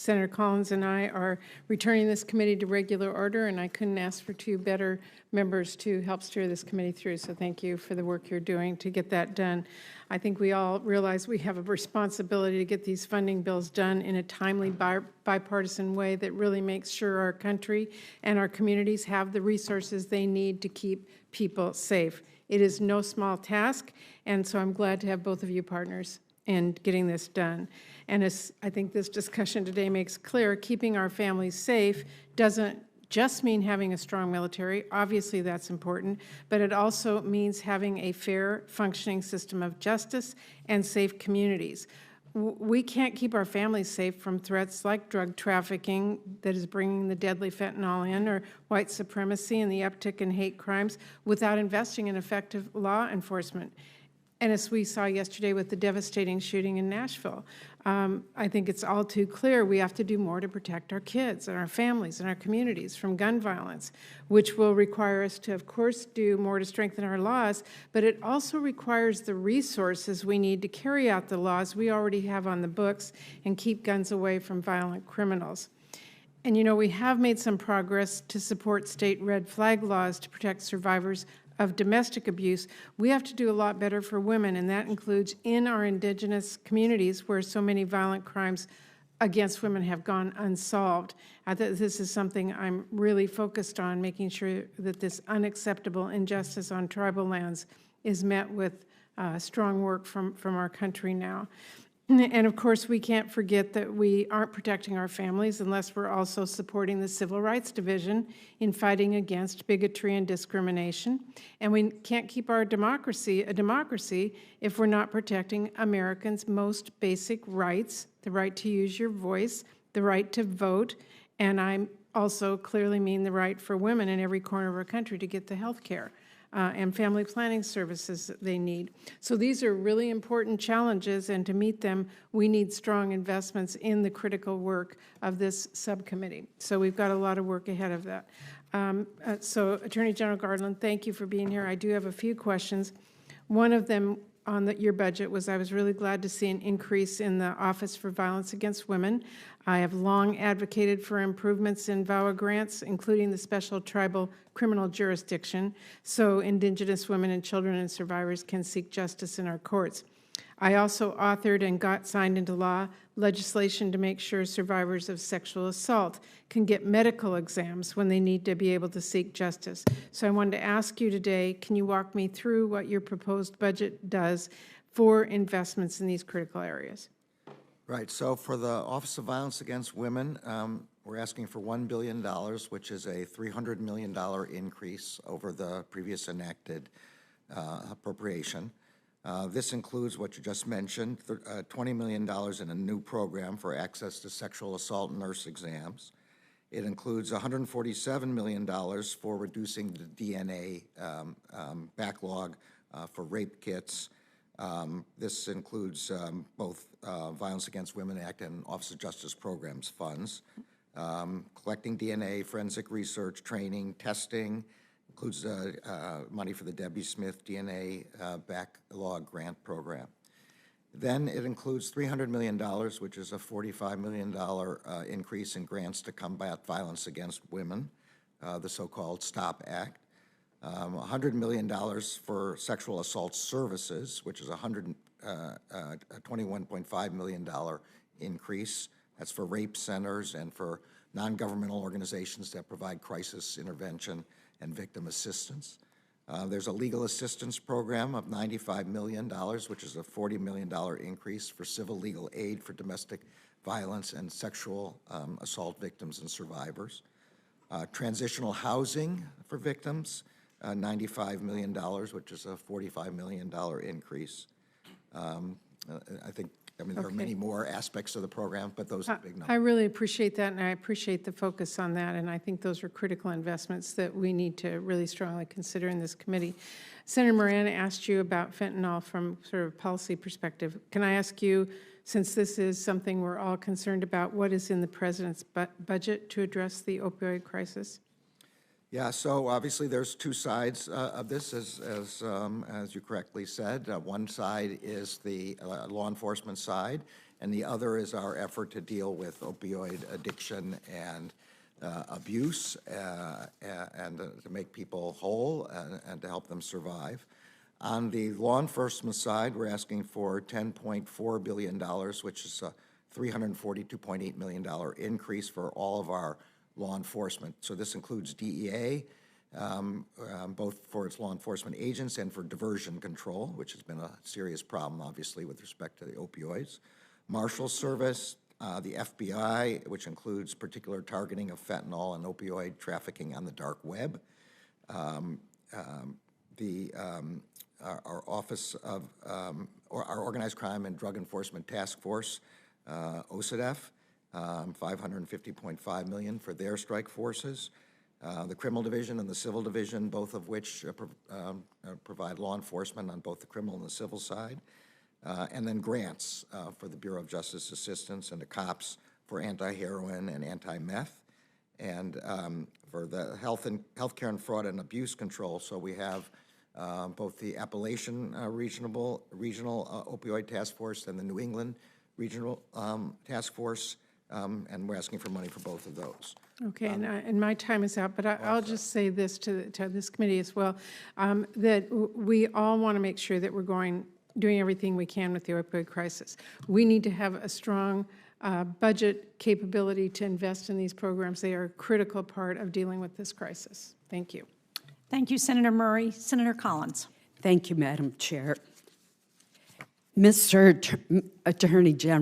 Senator Collins and I are returning this committee to regular order, and I couldn't ask for two better members to help steer this committee through. So thank you for the work you're doing to get that done. I think we all realize we have a responsibility to get these funding bills done in a timely bipartisan way that really makes sure our country and our communities have the resources they need to keep people safe. It is no small task, and so I'm glad to have both of you partners in getting this done. And as I think this discussion today makes clear, keeping our families safe doesn't just mean having a strong military. Obviously, that's important, but it also means having a fair, functioning system of justice and safe communities. We can't keep our families safe from threats like drug trafficking that is bringing the deadly fentanyl in, or white supremacy and the uptick in hate crimes, without investing in effective law enforcement. And as we saw yesterday with the devastating shooting in Nashville, I think it's all too clear we have to do more to protect our kids and our families and our communities from gun violence, which will require us to, of course, do more to strengthen our laws, but it also requires the resources we need to carry out the laws we already have on the books and keep guns away from violent criminals. And you know, we have made some progress to support state red flag laws to protect survivors of domestic abuse. We have to do a lot better for women, and that includes in our Indigenous communities where so many violent crimes against women have gone unsolved. This is something I'm really focused on, making sure that this unacceptable injustice on tribal lands is met with strong work from our country now. And of course, we can't forget that we aren't protecting our families unless we're also supporting the Civil Rights Division in fighting against bigotry and discrimination. And we can't keep our democracy a democracy if we're not protecting Americans' most basic rights, the right to use your voice, the right to vote, and I also clearly mean the right for women in every corner of our country to get the health care and family planning services that they need. So these are really important challenges, and to meet them, we need strong investments in the critical work of this subcommittee. So we've got a lot of work ahead of that. So Attorney General Garland, thank you for being here. I do have a few questions. One of them on your budget was I was really glad to see an increase in the Office for Violence Against Women. I have long advocated for improvements in VAWA grants, including the special tribal criminal jurisdiction, so Indigenous women and children and survivors can seek justice in our courts. I also authored and got signed into law legislation to make sure survivors of sexual assault can get medical exams when they need to be able to seek justice. So I wanted to ask you today, can you walk me through what your proposed budget does for investments in these critical areas? Right, so for the Office of Violence Against Women, we're asking for $1 billion, which is a $300 million increase over the previous enacted appropriation. This includes what you just mentioned, $20 million in a new program for access to sexual assault nurse exams. It includes $147 million for reducing the DNA backlog for rape kits. This includes both Violence Against Women Act and Office of Justice Programs funds. Collecting DNA, forensic research, training, testing, includes money for the Debbie Smith DNA backlog grant program. Then it includes $300 million, which is a $45 million increase in grants to combat violence against women, the so-called STOP Act. $100 million for sexual assault services, which is a $21.5 million increase. That's for rape centers and for non-governmental organizations that provide crisis intervention and victim assistance. There's a legal assistance program of $95 million, which is a $40 million increase for civil legal aid for domestic violence and sexual assault victims and survivors. Transitional housing for victims, $95 million, which is a $45 million increase. I mean, there are many more aspects of the program, but those are big numbers. I really appreciate that, and I appreciate the focus on that, and I think those are critical investments that we need to really strongly consider in this committee. Senator Moran asked you about fentanyl from sort of a policy perspective. Can I ask you, since this is something we're all concerned about, what is in the President's budget to address the opioid crisis? Yeah, so obviously there's two sides of this, as you correctly said. One side is the law enforcement side, and the other is our effort to deal with opioid addiction and abuse and to make people whole and to help them survive. On the law enforcement side, we're asking for $10.4 billion, which is a $342.8 million increase for all of our law enforcement. So this includes DEA, both for its law enforcement agents and for diversion control, which has been a serious problem, obviously, with respect to the opioids. Marshal Service, the FBI, which includes particular targeting of fentanyl and opioid trafficking on the dark web. Our Office of our Organized Crime and Drug Enforcement Task Force, OCDF, $550.5 million for their strike forces. The Criminal Division and the Civil Division, both of which provide law enforcement on both the criminal and the civil side. And then grants for the Bureau of Justice Assistance and the cops for anti-heroin and anti-meth. And for the healthcare and fraud and abuse control, so we have both the Appalachian Regional Opioid Task Force and the New England Regional Task Force, and we're asking for money for both of those. Okay, and my time is out, but I'll just say this to this committee as well, that we all want to make sure that we're doing everything we can with the opioid crisis. We need to have a strong budget capability to invest in these programs. They are a critical part of dealing with this crisis. Thank you. Thank you, Senator Murray. Senator Collins. Thank you, Madam Chair. Mr. Attorney General